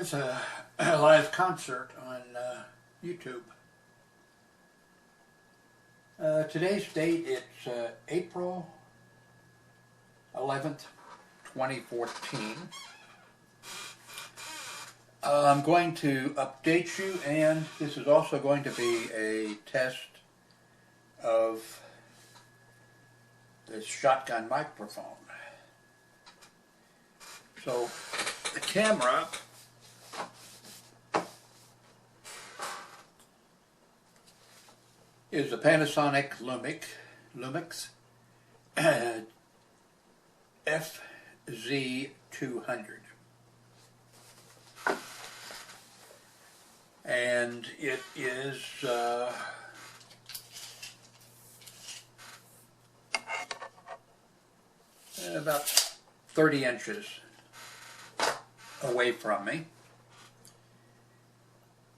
friends, a live concert on YouTube. Today's date, it's April 11th, 2014. I'm going to update you, and this is also going to be a test of this shotgun microphone. So the camera is a Panasonic Lumix FZ200. And it is about 30 inches away from me.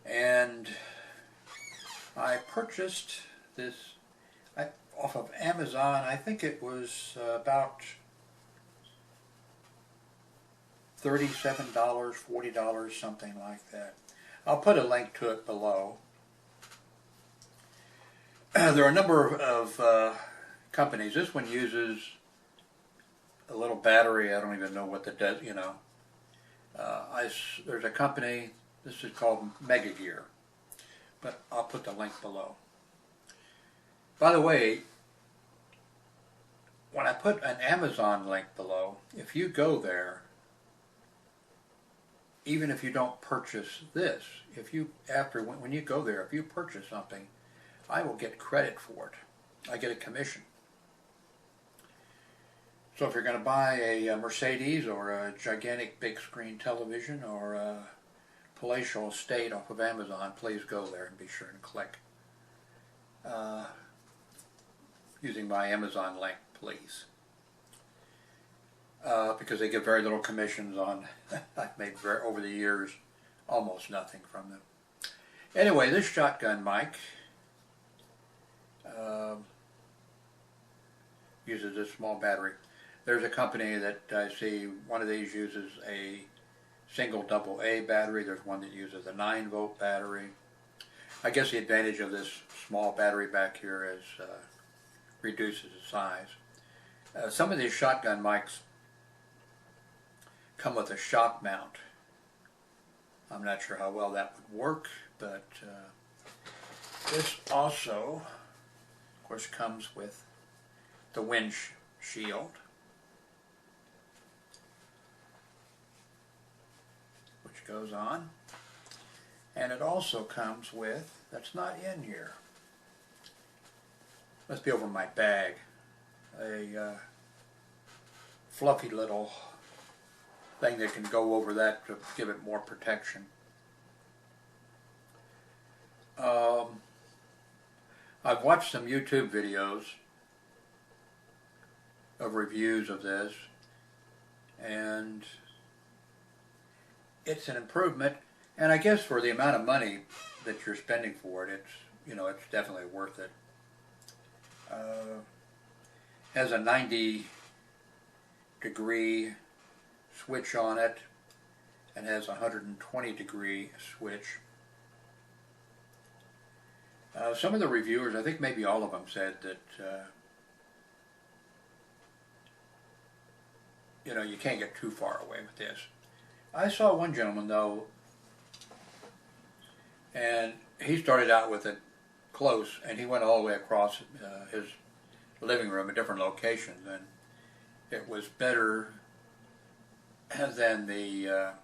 And I purchased this off of Amazon. I think it was about $37, $40, something like that. I'll put a link to it below. There are a number of companies. This one uses a little battery. I don't even know what that does, you know. There's a company, this is called MegaGear, but I'll put the link below. By the way, when I put an Amazon link below, if you go there, even if you don't purchase this, when you go there, if you purchase something, I will get credit for it. I get a commission. So if you're going to buy a Mercedes or a gigantic big screen television or a palatial estate off of Amazon, please go there and be sure and click using my Amazon link, please. Because they get very little commissions on, I've made over the years almost nothing from them. Anyway, this shotgun mic uses a small battery. There's a company that I see, one of these uses a single AA battery. There's one that uses a 9-volt battery. I guess the advantage of this small battery back here is reduces the size. Some of these shotgun mics come with a shock mount. I'm not sure how well that would work, but this also, of course, comes with the windshield, which goes on, and it also comes with, that's not in here, must be over my bag, a fluffy little thing that can go over that to give it more protection. I've watched some YouTube videos of reviews of this, and it's an improvement, and I guess for the amount of money that you're spending for it, it's definitely worth it. Has a 90-degree switch on it and has a 120-degree switch. Some of the reviewers, I think maybe all of them, said that you can't get too far away with this. I saw one gentleman though, and he started out with it close, and he went all the way across his living room at different locations, and it was better than the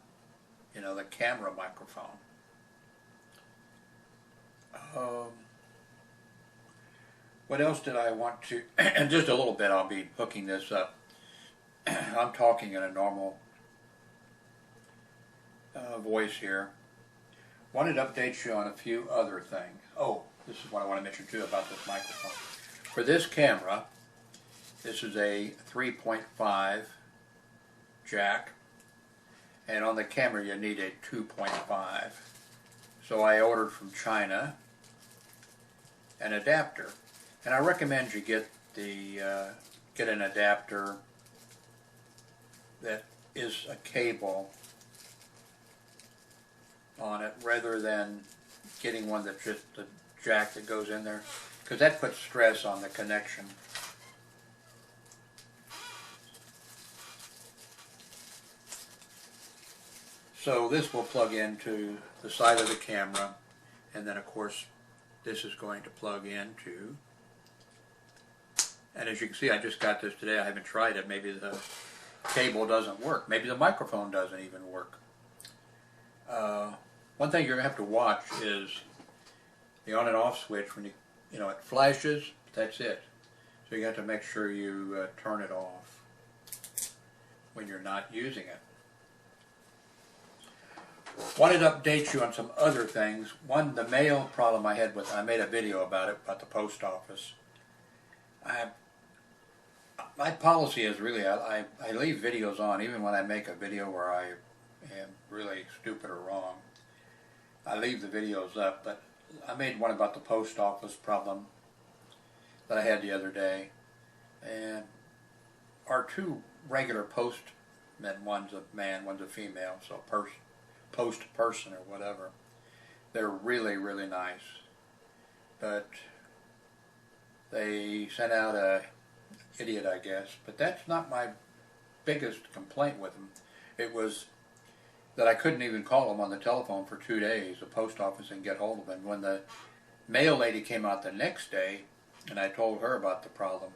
the camera microphone. What else did I want to? In just a little bit, I'll be hooking this up. I'm talking in a normal voice here. Wanted to update you on a few other things. Oh, this is what I want to mention too about this microphone. For this camera, this is a 3.5 jack, and on the camera you need a 2.5. So I ordered from China an adapter, and I recommend you get an adapter that is a cable on it rather than getting one that's just the jack that goes in there, because that puts stress on the connection. So this will plug into the side of the camera, and then of course this is going to plug into, and as you can see, I just got this today. I haven't tried it. Maybe the cable doesn't work. Maybe the microphone doesn't even work. One thing you're going to have to watch is the on and off switch. When you know, it flashes, that's it. So you have to make sure you turn it off when you're not using it. Wanted to update you on some other things. One, the mail problem I had with, I made a video about it, about the post office. My policy is really, I leave videos on, even when I make a video where I am really stupid or wrong. I leave the videos up, but I made one about the post office problem that I had the other day. And our two regular postmen, one's a man, one's a female, so post person or whatever. They're really, really nice. But they sent out a idiot, I guess. But that's not my biggest complaint with them. It was that I couldn't even call them on the telephone for 2 days, the post office, and get hold of them. When the mail lady came out the next day, and I told her about the problem,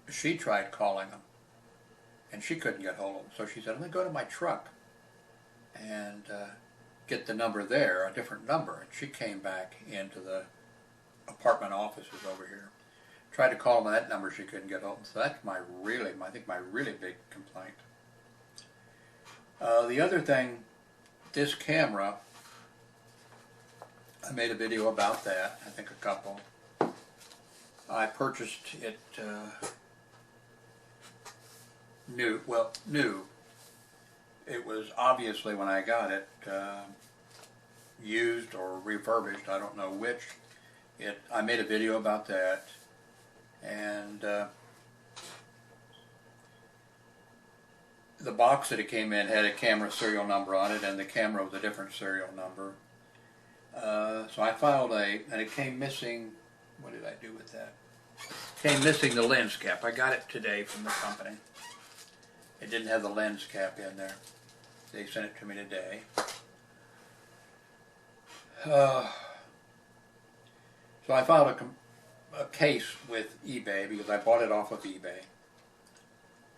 she tried calling them, and she couldn't get hold of them. So she said, let me go to my truck and get the number there, a different number. And she came back into the apartment offices over here. Tried to call them on that number, she couldn't get hold of them. So that's I think my really big complaint. The other thing, this camera, I made a video about that, I think a couple. I purchased it new. It was obviously, when I got it, used or refurbished, I don't know which. I made a video about that, and the box that it came in had a camera serial number on it, and the camera was a different serial number. So I filed and it came missing. What did I do with that? Came missing the lens cap. I got it today from the company. It didn't have the lens cap in there. They sent it to me today. So I filed a case with eBay because I bought it off of eBay.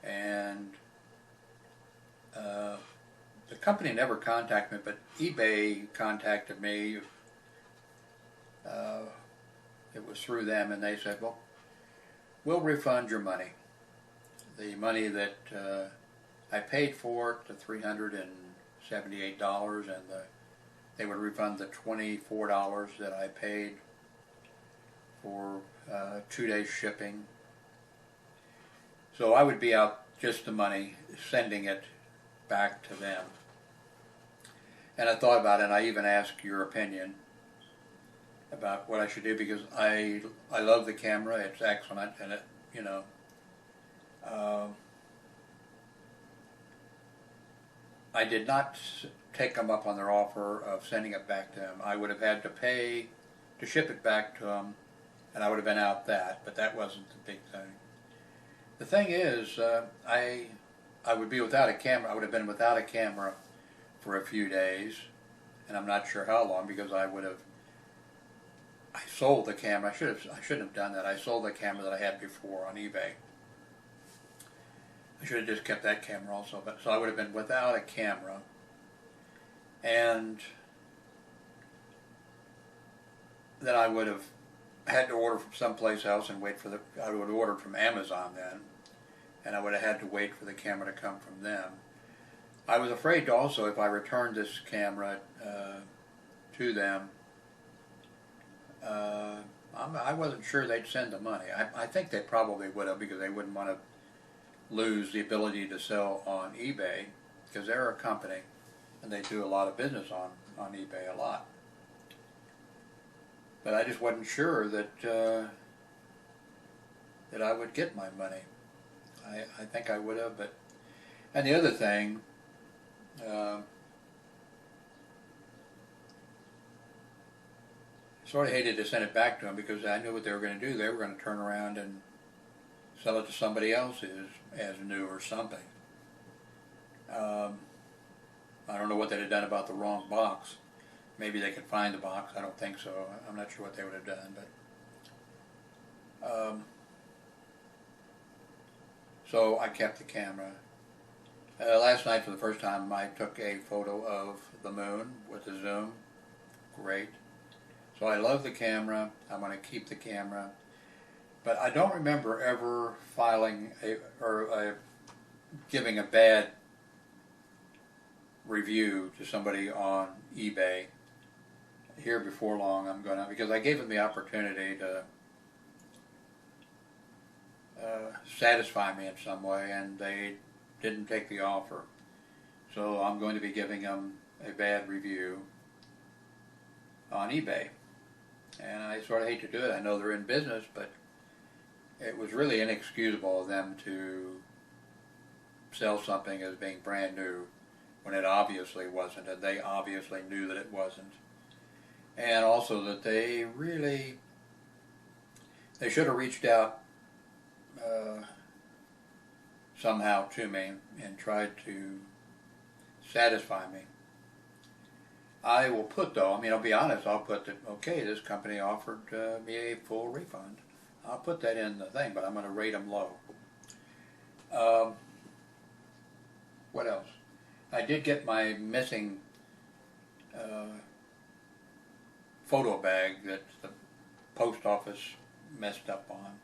And the company never contacted me, but eBay contacted me. It was through them, and they said, well, we'll refund your money. The money that I paid for it, the $378, and they would refund the $24 that I paid for 2 days shipping. So I would be out just the money, sending it back to them. And I thought about it, and I even asked your opinion about what I should do, because I love the camera. It's excellent, and it, you know, I did not take them up on their offer of sending it back to them. I would have had to pay to ship it back to them, and I would have been out that, but that wasn't the big thing. The thing is, I would be without a camera. I would have been without a camera for a few days, and I'm not sure how long, because I sold the camera. I shouldn't have done that. I sold the camera that I had before on eBay. I should have just kept that camera also. But so I would have been without a camera, and then I would have had to order from someplace else and wait for I would have ordered from Amazon then, and I would have had to wait for the camera to come from them. I was afraid also, if I returned this camera to them, I wasn't sure they'd send the money. I think they probably would have, because they wouldn't want to lose the ability to sell on eBay, because they're a company and they do a lot of business on eBay, a lot. But I just wasn't sure that that I would get my money. I think I would have, but. And the other thing, Sort of hated to send it back to them because I knew what they were going to do. They were going to turn around and sell it to somebody else as new or something. I don't know what they'd have done about the wrong box. Maybe they could find the box. I don't think so. I'm not sure what they would have done. But so I kept the camera. Last night, for the first time, I took a photo of the moon with the zoom. Great. So I love the camera. I'm going to keep the camera. But I don't remember ever filing giving a bad review to somebody on eBay. Here before long, I'm going to, because I gave them the opportunity to satisfy me in some way, and they didn't take the offer. So I'm going to be giving them a bad review on eBay. And I sort of hate to do it. I know they're in business, but it was really inexcusable of them to sell something as being brand new when it obviously wasn't, and they obviously knew that it wasn't. And also that they should have reached out somehow to me and tried to satisfy me. I will put, though, I mean, I'll be honest, I'll put that, okay, this company offered me a full refund. I'll put that in the thing, but I'm going to rate them low. What else? I did get my missing photo bag that the post office messed up on.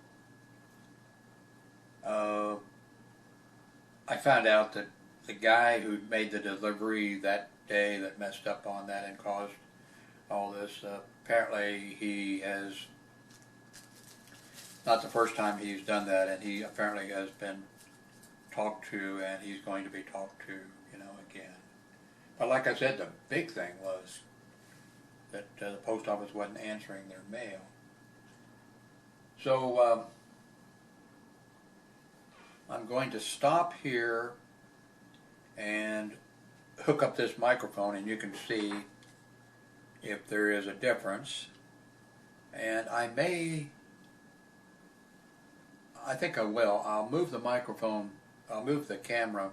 I found out that the guy who made the delivery that day that messed up on that and caused all this, apparently he has, not the first time he's done that, and he apparently has been talked to, and he's going to be talked to, you know, again. But like I said, the big thing was that the post office wasn't answering their mail. So I'm going to stop here and hook up this microphone, and you can see if there is a difference. And I think I will. I'll move the microphone, I'll move the camera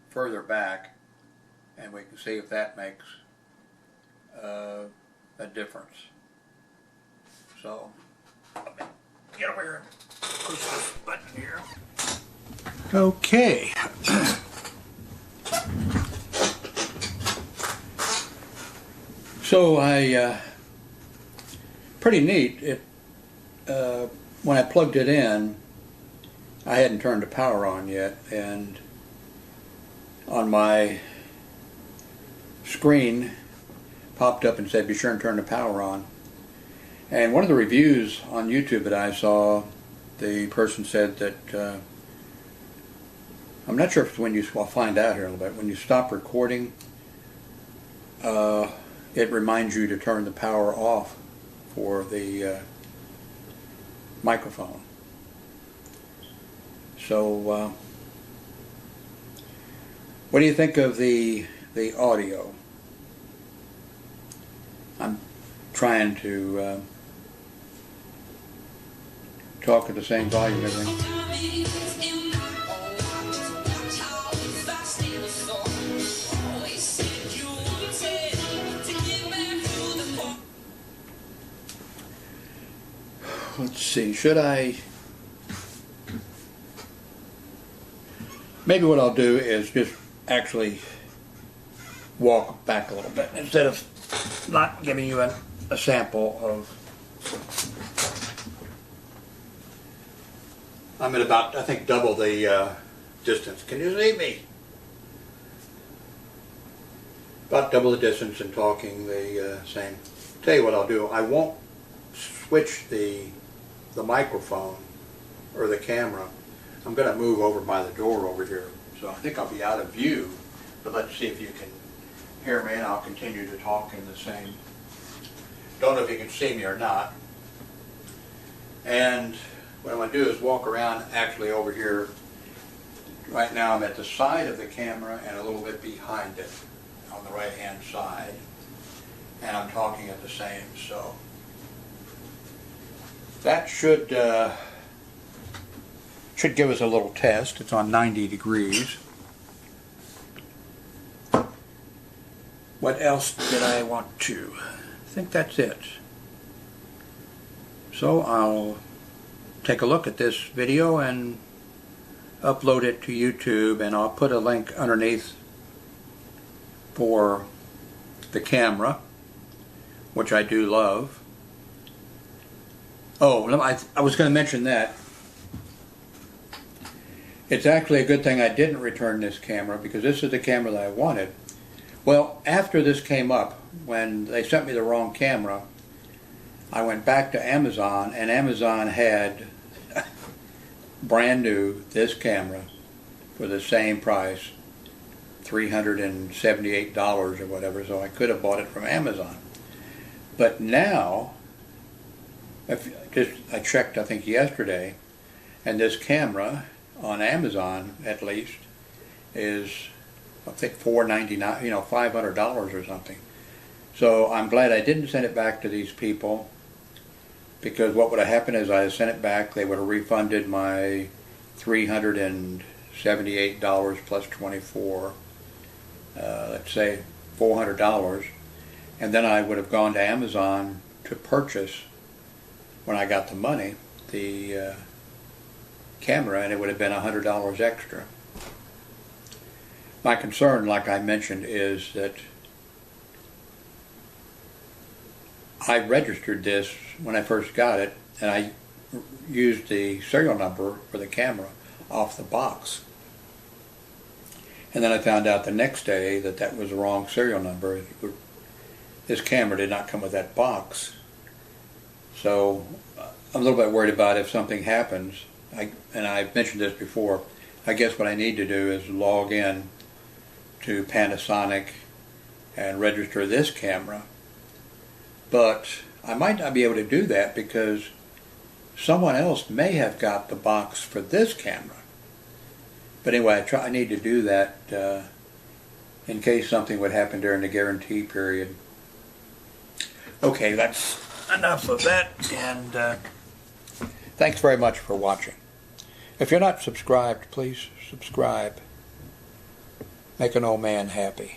further back, and we can see if that makes a difference. So, let me get over here and push this button here. Okay. So pretty neat. When I plugged it in, I hadn't turned the power on yet, and on my screen popped up and said, be sure and turn the power on. And one of the reviews on YouTube that I saw, the person said that, I'm not sure if it's when you, I'll find out here in a little bit, when you stop recording, it reminds you to turn the power off for the microphone. So, what do you think of the audio? I'm trying to talk at the same volume and everything. Let's see, should I, maybe what I'll do is just actually walk back a little bit instead of not giving you a sample of, I'm at about, I think, double the distance. Can you see me? About double the distance and talking the same. Tell you what I'll do, I won't switch the microphone or the camera. I'm going to move over by the door over here. So I think I'll be out of view, but let's see if you can hear me, and I'll continue to talk in the same. Don't know if you can see me or not. And what I'm going to do is walk around actually over here Right now I'm at the side of the camera and a little bit behind it on the right hand side, and I'm talking at the same, so that should give us a little test. It's on 90 degrees. What else did I want to? I think that's it. So I'll take a look at this video and upload it to YouTube, and I'll put a link underneath for the camera, which I do love. Oh, I was going to mention that. It's actually a good thing I didn't return this camera, because this is the camera that I wanted. Well, after this came up, when they sent me the wrong camera, I went back to Amazon, and Amazon had brand new this camera for the same price, $378 or whatever, so I could have bought it from Amazon. But now, I checked I think yesterday, and this camera on Amazon at least is I think $499, $500 or something. So I'm glad I didn't send it back to these people, because what would have happened is I sent it back, they would have refunded my $378 plus 24, let's say $400, and then I would have gone to Amazon to purchase, when I got the money, the camera, and it would have been $100 extra. My concern, like I mentioned, is that I registered this when I first got it, and I used the serial number for the camera off the box. And then I found out the next day that that was the wrong serial number. This camera did not come with that box. So I'm a little bit worried about if something happens. And I've mentioned this before, I guess what I need to do is log in to Panasonic and register this camera. But I might not be able to do that, because someone else may have got the box for this camera. But anyway, I need to do that in case something would happen during the guarantee period. Okay, that's enough of that, and thanks very much for watching. If you're not subscribed, please subscribe. Make an old man happy.